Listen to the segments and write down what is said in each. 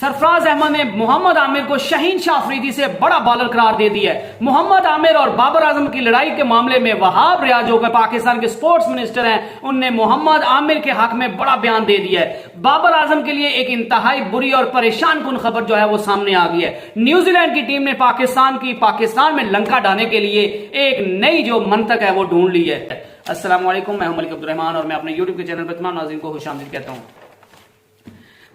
सरफराज अहमद ने मोहम्मद आमिर को शाहीन शाह अफरीदी से बड़ा बॉलर करार दे दिया है। मोहम्मद आमिर और बाबर आजम की लड़ाई के मामले में वहाब रियाज जो पाकिस्तान के स्पोर्ट्स मिनिस्टर हैं, उनने मोहम्मद आमिर के हक में बड़ा बयान दे दिया है। बाबर आजम के लिए एक इंतहाई बुरी और परेशान कुन खबर जो है वो सामने आ गई है। न्यूजीलैंड की टीम ने पाकिस्तान में लंका डालने के लिए एक नई जो मंतक है वो ढूंढ ली है। अस्सलाम वालेकुम, मैं हूं मलिक अब्दुल रहमान और मैं अपने यूट्यूब के चैनल पर तमाम नाज़रीन को खुशामदीद कहता हूं।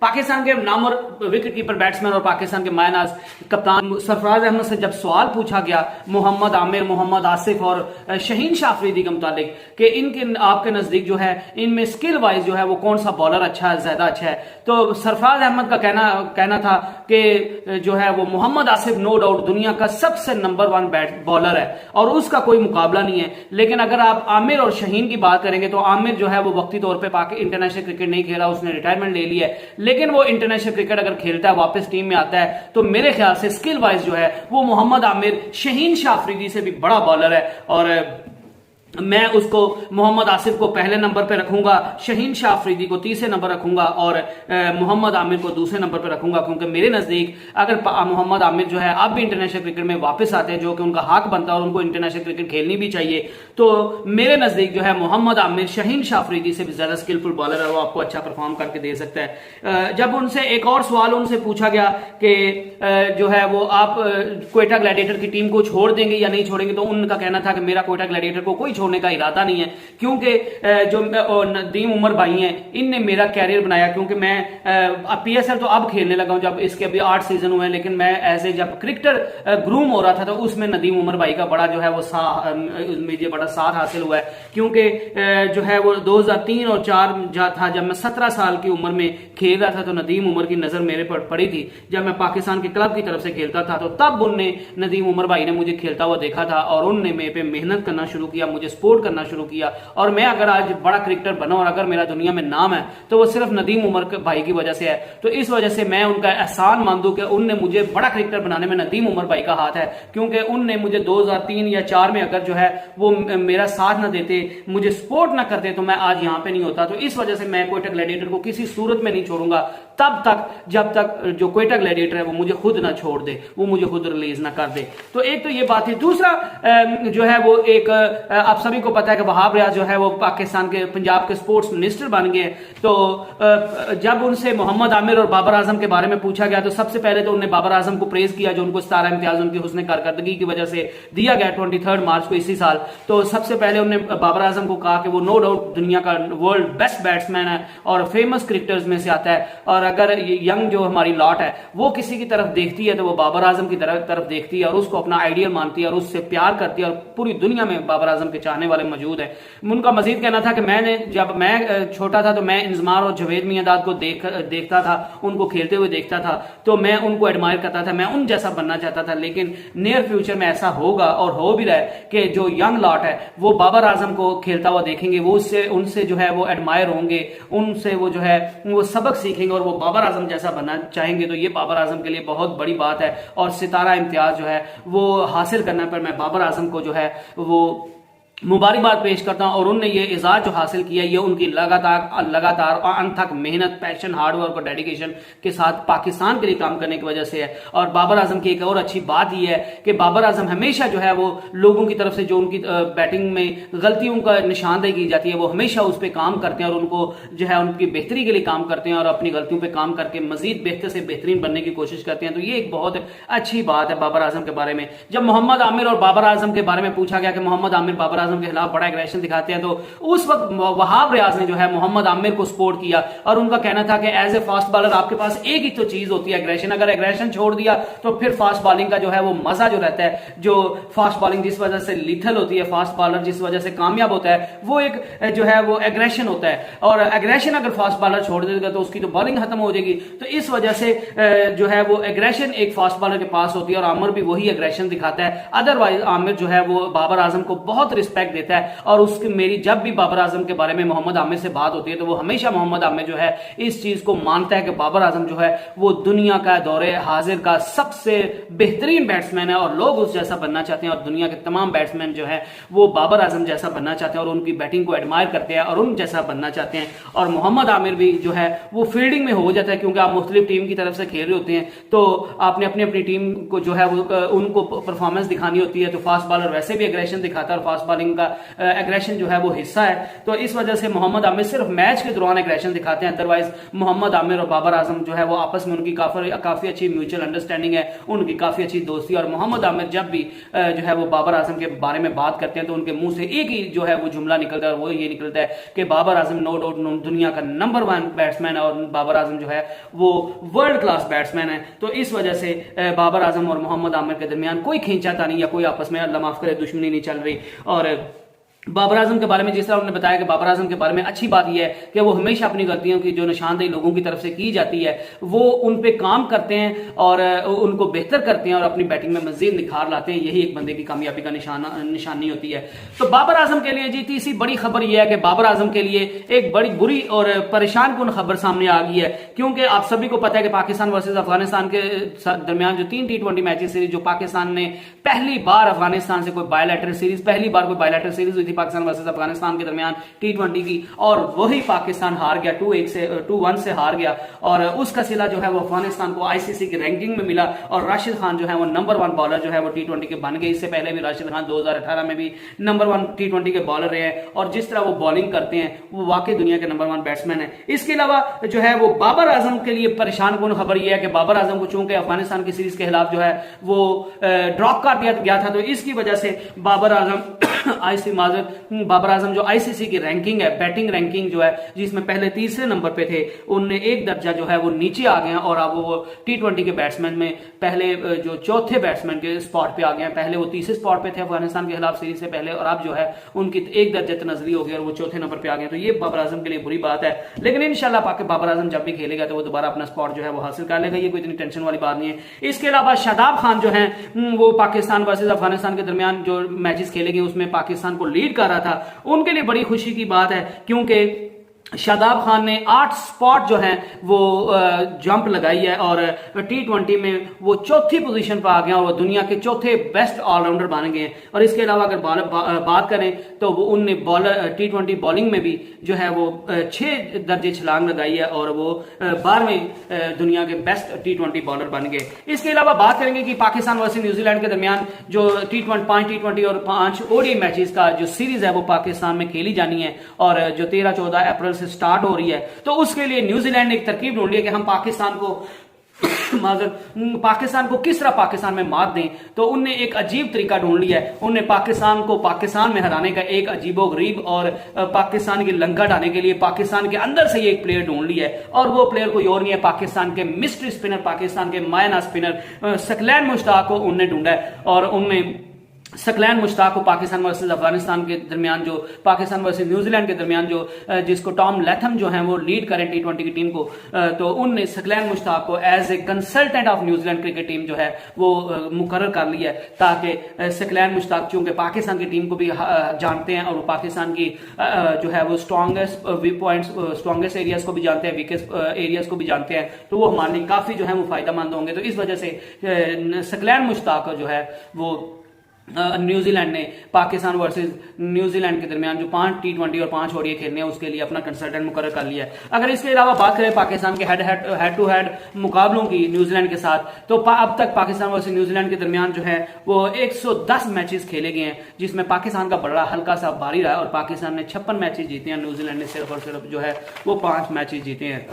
पाकिस्तान के नामवर विकेट कीपर बैट्समैन और पाकिस्तान के मायनाज कप्तान सरफराज अहमद से जब सवाल पूछा गया मोहम्मद आमिर, मोहम्मद आसिफ और शाहीन शाह अफरीदी के मुतालिक कि इनके आपके नजदीक जो है इनमें स्किल वाइज जो है वो कौन सा बॉलर अच्छा है, ज्यादा अच्छा है, तो सरफराज अहमद का कहना था कि जो है वो मोहम्मद आसिफ नो डाउट दुनिया का सबसे नंबर 1 बॉलर है और उसका कोई मुकाबला नहीं है। लेकिन अगर आप आमिर और शाहीन की बात करेंगे तो आमिर जो है वो वक्ती तौर पर इंटरनेशनल क्रिकेट नहीं खेला, उसने रिटायरमेंट ले ली है, लेकिन वो इंटरनेशनल क्रिकेट अगर खेलता है, वापस टीम में आता है, तो मेरे ख्याल से स्किल वाइज जो है वो मोहम्मद आमिर शाहीन शाह अफरीदी से भी बड़ा बॉलर है और मैं उसको मोहम्मद आसिफ को पहले नंबर पे रखूंगा, शाहीन शाह अफरीदी को तीसरे नंबर रखूंगा और मोहम्मद आमिर को दूसरे नंबर पे रखूंगा, क्योंकि मेरे नजदीक अगर मोहम्मद आमिर जो है अब भी इंटरनेशनल क्रिकेट में वापस आते हैं, जो कि उनका हक बनता है और उनको इंटरनेशनल क्रिकेट खेलनी भी चाहिए, तो मेरे नजदीक जो है मोहम्मद आमिर शाहीन शाह अफरीदी से भी ज्यादा स्किलफुल बॉलर है, वो आपको अच्छा परफॉर्म करके दे सकता है। जब उनसे एक और सवाल उनसे पूछा गया कि जो है वो आप क्वेटा ग्लैडिएटर की टीम को छोड़ देंगे या नहीं छोड़ेंगे, तो उनका कहना था कि मेरा क्वेटा ग्लैडिएटर को कोई छोड़ने का इरादा नहीं है, क्योंकि जो नदीम उमर भाई हैं इनने मेरा कैरियर बनाया, क्योंकि मैं पीएसएल तो अब खेलने लगा हूं, जब इसके अभी 8 सीजन हुए हैं, लेकिन मैं एज ए जब क्रिकेटर ग्रूम हो रहा था तो उसमें नदीम उमर भाई का बड़ा जो है वो मुझे बड़ा साथ हासिल हुआ है, क्योंकि जो है वो 2003 और 4 था जब मैं 17 साल की उम्र में खेल रहा था, तो नदीम उमर की नजर मेरे पर पड़ी थी। जब मैं पाकिस्तान के क्लब की तरफ से खेलता था तो तब उनने नदीम उमर भाई ने मुझे खेलता हुआ देखा था और उनने मेरे पे मेहनत करना शुरू किया, मुझे सपोर्ट करना शुरू किया, और मैं अगर आज बड़ा क्रिकेटर बना और अगर मेरा दुनिया में नाम है तो वो सिर्फ नदीम उमर भाई की वजह से है। तो इस वजह से मैं उनका एहसान मानूं कि उनने मुझे बड़ा क्रिकेटर बनाने में नदीम उमर भाई का हाथ है, क्योंकि उनने मुझे 2003 या 4 में अगर जो है वो मेरा साथ ना देते, मुझे सपोर्ट ना करते, तो मैं आज यहां पे नहीं होता। तो इस वजह से मैं क्वेटा ग्लैडिएटर को किसी सूरत में नहीं छोड़ूंगा तब तक जब तक जो क्वेटा ग्लैडिएटर है वो मुझे खुद ना छोड़ दे, वो मुझे खुद रिलीज ना कर दे। तो एक तो ये बात है। दूसरा जो है वो एक आप सभी को पता है कि वहाब रियाज जो है वो पाकिस्तान के पंजाब के स्पोर्ट्स मिनिस्टर बन गए। तो जब उनसे मोहम्मद आमिर और बाबर आजम के बारे में पूछा गया तो सबसे पहले तो उन्होंने बाबर आजम को प्रेज किया, जो उनको 17 इम्तियाज उनकी हुस्न कारकर्दगी की वजह से दिया गया 23 मार्च को इसी साल। तो सबसे पहले उन्होंने बाबर आजम को कहा कि वो नो डाउट दुनिया का वर्ल्ड बेस्ट बैट्समैन है और फेमस क्रिकेटर्स में से आता है, और अगर यंग जो हमारी लॉट है वो किसी की तरफ देखती है तो वो बाबर आजम की तरफ देखती है और उसको अपना आइडियल मानती है और उससे प्यार करती है, और पूरी दुनिया में बाबर आजम के चाहने वाले मौजूद है। उनका मजीद कहना था कि जब मैं छोटा था तो मैं इंजमार और जवेद मियांदाद को देखता था, उनको खेलते हुए देखता था, तो मैं उनको एडमायर करता था, मैं उन जैसा बनना चाहता था। लेकिन नियर फ्यूचर में ऐसा होगा और हो भी रहा है कि जो यंग लॉट है वो बाबर आजम को खेलता हुआ देखेंगे, वो उनसे जो है वो एडमायर होंगे, उनसे वो जो है वो सबक सीखेंगे और वो बाबर आजम जैसा बनना चाहेंगे। तो ये बाबर आजम के लिए बहुत बड़ी बात है और 17 इम्तियाज जो है वो हासिल करने पर मैं बाबर आजम को जो है वो मुबारकबाद पेश करता हूं। और उनने ये एजाज जो हासिल किया ये उनकी लगातार और अनथक मेहनत, पैशन, हार्डवर्क और डेडिकेशन के साथ पाकिस्तान के लिए काम करने की वजह से है। और बाबर आजम की एक और अच्छी बात यह है कि बाबर आजम हमेशा जो है वो लोगों की तरफ से जो उनकी बैटिंग में गलतियों का निशानदेही की जाती है वो हमेशा उस पर काम करते हैं और उनको जो है उनकी बेहतरी के लिए काम करते हैं और अपनी गलतियों पर काम करके मजीद बेहतर से बेहतरीन बनने की कोशिश करते हैं। तो ये एक बहुत अच्छी बात है बाबर आजम के बारे में। जब मोहम्मद आमिर और बाबर आजम के बारे में पूछा गया कि मोहम्मद आमिर बाबर आजम के खिलाफ बड़ा एग्रेशन दिखाते हैं, तो उस वक्त वहाब रियाज ने जो है मोहम्मद आमिर को सपोर्ट किया और उनका कहना था कि एज ए फास्ट बॉलर आपके पास एक ही तो चीज होती है एग्रेशन, अगर एग्रेशन छोड़ दिया तो फिर फास्ट बॉलिंग का जो है वो मजा जो रहता है, जो फास्ट बॉलिंग जिस वजह से लीथल होती है, फास्ट बॉलर जिस वजह से कामयाब होता है, वो एक जो है वो एग्रेशन होता है। और एग्रेशन अगर फास्ट बॉलर छोड़ देगा तो उसकी तो बॉलिंग खत्म हो जाएगी। तो इस वजह से जो है वो एग्रेशन एक फास्ट बॉलर के पास होती है और आमिर भी वही एग्रेशन दिखाता है। अदरवाइज आमिर जो है वो बाबर आजम को बहुत रिस्पेक्ट रिस्पेक्ट देता है और उसकी मेरी जब भी बाबर आजम के बारे में मोहम्मद आमिर से बात होती है तो वो हमेशा मोहम्मद आमिर जो है इस चीज को मानता है कि बाबर आजम जो है वो दुनिया का दौरे हाजिर का सबसे बेहतरीन बैट्समैन है और लोग उस जैसा बनना चाहते हैं और दुनिया के तमाम बैट्समैन जो है वो बाबर आजम जैसा बनना चाहते हैं और उनकी बैटिंग को एडमायर करते हैं और उन जैसा बनना चाहते हैं। और मोहम्मद आमिर भी जो है वो फील्डिंग में हो जाता है क्योंकि आप मुख्तलिफ टीम की तरफ से खेल रहे होते हैं तो आपने अपनी अपनी टीम को जो है वो उनको परफॉर्मेंस दिखानी होती है। तो फास्ट बॉलर वैसे भी एग्रेशन दिखाता है और फास्ट बॉलिंग का एग्रेशन जो है वो हिस्सा है। तो इस वजह से मोहम्मद आमिर सिर्फ मैच के दौरान एग्रेशन दिखाते हैं, अदरवाइज मोहम्मद आमिर और बाबर आजम जो है वो आपस में उनकी काफी अच्छी म्यूचुअल अंडरस्टैंडिंग है, उनकी काफी अच्छी दोस्ती। और मोहम्मद आमिर जब भी जो है वो बाबर आजम के बारे में बात करते हैं तो उनके मुंह से एक ही जो है वो जुमला निकलता है, वो ये निकलता है कि बाबर आजम नो डाउट दुनिया का नंबर 1 बैट्समैन है और बाबर आजम जो है वो वर्ल्ड क्लास बैट्समैन है। तो इस वजह से बाबर आजम और मोहम्मद आमिर के दरमियान कोई खींचाता नहीं या कोई आपस में अल्लाह माफ करे दुश्मनी नहीं चल रही। और बाबर आजम के बारे में जिस तरह उन्होंने बताया कि बाबर आजम के बारे में अच्छी बात यह है कि वो हमेशा अपनी गलतियों की जो निशानदेही लोगों की तरफ से की जाती है वो उन पे काम करते हैं और उनको बेहतर करते हैं और अपनी बैटिंग में मजीद निखार लाते हैं। यही एक बंदे की कामयाबी का निशानी होती है। तो बाबर आजम के लिए जी तीसरी बड़ी खबर यह है कि बाबर आजम के लिए एक बड़ी बुरी और परेशान कुन खबर सामने आ गई है क्योंकि आप सभी को पता है कि पाकिस्तान वर्सेज अफगानिस्तान के दरमियान जो 3 T20 मैचेस सीरीज जो पाकिस्तान ने पहली बार अफगानिस्तान से कोई बायलैटरल सीरीज हुई थी पाकिस्तान वर्सेस अफगानिस्तान के दरमियान T20 की और वही पाकिस्तान हार गया 2-1 से हार गया और उसका सिला जो है वो अफगानिस्तान को आईसीसी की रैंकिंग में मिला और राशिद खान जो है वो नंबर 1 बॉलर जो है वो T20 के बन गए। इससे पहले भी राशिद खान 2018 में भी नंबर 1 T20 के बॉलर रहे हैं और जिस तरह वो बॉलिंग करते हैं वो वाकई दुनिया के नंबर 1 बैट्समैन है। इसके अलावा जो है वो बाबर आजम के लिए परेशान कुन खबर यह है कि बाबर आजम को चूंकि अफगानिस्तान की सीरीज के खिलाफ जो है वो ड्रॉप कर दिया गया था तो इसकी वजह से बाबर आजम जो आईसीसी की रैंकिंग है बैटिंग रैंकिंग जो है जिसमें पहले तीसरे नंबर पे थे उनने एक दर्जा जो है वो नीचे आ गए हैं और अब वो T20 के बैट्समैन में पहले जो चौथे बैट्समैन के स्पॉट पे आ गए हैं। पहले वो तीसरे स्पॉट पे थे अफगानिस्तान के खिलाफ सीरीज से पहले और अब जो है उनकी एक दर्जे तनजली हो गई और वो चौथे नंबर पे आ गए। तो ये बाबर आजम के लिए बुरी बात है लेकिन इंशाल्लाह पाके बाबर आजम जब भी खेलेगा तो वो दोबारा अपना स्पॉट जो है वो हासिल कर लेगा, ये कोई इतनी टेंशन वाली बात नहीं है। इसके अलावा शादाब खान जो है वो पाकिस्तान वर्सेज अफगानिस्तान के दरमियान जो मैचेस खेले गए उसमें पाकिस्तान को लीड कर रहा था, उनके लिए बड़ी खुशी की बात है क्योंकि शादाब खान ने 8 स्पॉट जो है वो जंप लगाई है और T20 में वो चौथी पोजीशन पर आ गया और वो दुनिया के चौथे बेस्ट ऑलराउंडर बन गए हैं। और इसके अलावा अगर बात करें तो वो उनने T20 बॉलिंग में भी जो है वो 6 दर्जे छलांग लगाई है और वो 12वें दुनिया के बेस्ट T20 बॉलर बन गए। इसके अलावा बात करेंगे कि पाकिस्तान वर्सेस न्यूजीलैंड के दरमियान जो 5 T20 और 5 ODI मैचेस का जो सीरीज है वो पाकिस्तान में खेली जानी है और जो 13-14 अप्रैल से स्टार्ट हो रही है। तो उसके लिए न्यूजीलैंड ने एक तरकीब ढूंढी है कि हम पाकिस्तान को किस तरह पाकिस्तान में मात दें। तो उनने एक अजीब तरीका ढूंढ लिया है। उनने पाकिस्तान को पाकिस्तान में हराने का एक अजीबोगरीब और पाकिस्तान की लंका ढाने के लिए पाकिस्तान के अंदर से एक प्लेयर ढूंढ लिया है और वो प्लेयर कोई और नहीं है, पाकिस्तान के मिस्ट्री स्पिनर, पाकिस्तान के मायना स्पिनर सकलैन मुश्ताक को उनने ढूंढा है। और उनने सकलैन मुश्ताक को पाकिस्तान वर्सेस अफगानिस्तान के दरमियान जो पाकिस्तान वर्सेस न्यूजीलैंड के दरमियान जो जिसको टॉम लैथम जो हैं वो लीड करें T20 की टीम को, तो उनने सकलैन मुश्ताक को as a consultant of New Zealand cricket team जो है वो मुकर्रर कर लिया है ताकि सकलैन मुश्ताक चूंकि पाकिस्तान की टीम को भी जानते हैं और वो पाकिस्तान की जो है वो स्ट्रॉन्गेस्ट पॉइंट्स स्ट्रॉन्गेस्ट एरियाज को भी जानते हैं, वीकेस्ट एरियाज को भी जानते हैं, तो वो हमारे लिए काफी जो है वो फायदेमंद होंगे। तो इस वजह से सकलैन मुश्ताक जो है वो न्यूजीलैंड ने पाकिस्तान वर्सेस न्यूजीलैंड के दरमियान जो 5 T20 और 5 ODI खेलने हैं उसके लिए अपना कंसल्टेंट मुकर्रर कर लिया है। अगर इसके अलावा बात करें पाकिस्तान के हेड टू हेड मुकाबलों की न्यूजीलैंड के साथ, तो अब तक पाकिस्तान वर्सेस न्यूजीलैंड के दरमियान जो है वो 110 मैचेस खेले गए हैं जिसमें पाकिस्तान का बड़ा हल्का सा भारी रहा है और पाकिस्तान ने 56 मैचेस जीते हैं, न्यूजीलैंड ने सिर्फ और सिर्फ जो है वो 5 मैचेस जीते हैं।